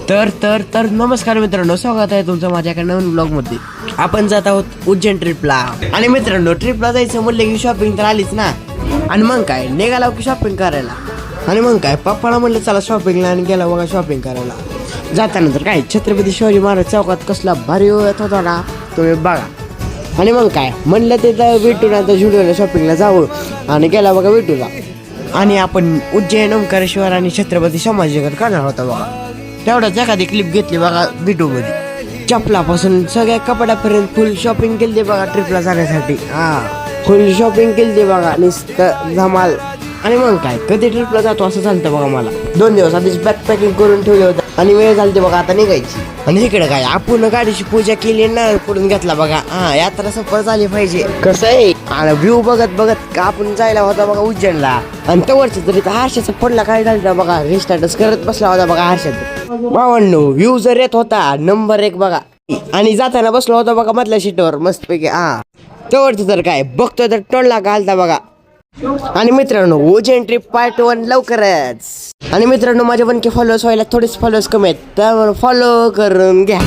तर नमस्कार मित्रांनो, स्वागत आहे तुमचं माझ्या एका नवीन ब्लॉग मध्ये. आपण जात आहोत उज्जैन ट्रिपला. आणि मित्रांनो, ट्रिपला जायचं म्हणलं की शॉपिंग तर आलीच ना. आणि मग काय निघाला की शॉपिंग करायला. आणि मग काय पप्पाला म्हणलं चला शॉपिंगला, आणि गेला बघा शॉपिंग करायला. जाताना तर काय छत्रपती शिवाजी महाराज चौकात कसला भारी येत होता ना, तुम्ही बघा. आणि मग काय म्हणलं ते भेटून आता जुडिओला शॉपिंगला जावं, आणि गेला बघा भेटूला. आणि आपण उज्जैन, ओंकारेश्वर आणि छत्रपती संभाजीनगर करणार होता बघा. तेवढंच एखादी क्लिप घेतली बघा व्हिडिओमध्ये. चपलापासून सगळ्या कपड्यापर्यंत फुल शॉपिंग केली बघा ट्रिपला जाण्यासाठी. फुल शॉपिंग केली बघा नुसतं धमाल. आणि मग काय कधी ट्रिपला जातो असं चालतं बघा. मला 2 दिवस आधीच बॅग पॅकिंग करून ठेवलं होतं, आणि वेळ झाली बघा आता निघायची. आणि इकडे काय आपण गाडीची पूजा केली ना, पुढून घेतला बघा. यात्रा सफळ झाली पाहिजे. कसं आहे, आणि व्ह्यू बघत बघत आपण जायला होता बघा उज्जैनला. आणि तवरच तरी हर्षाचा पडला काय झालं बघा, रिस्टार्टच करत बसला होता बघा हर्षात. भावांनो, व्ह्यू जर येत होता नंबर 1 बघा. आणि जाताना बसला होता बघा मधल्या सीटवर मस्तपैकी. तवरच तर काय बघतोय तर टोळला घालता बघा. आणि मित्रांनो, उज्जैन ट्रिप पार्ट 1 लवकरच. आणि मित्रांनो, माझे पण की फॉलोअर्स व्हायला थोडेच फॉलोअर्स कमी आहेत, त्यामुळे फॉलो करून घ्या.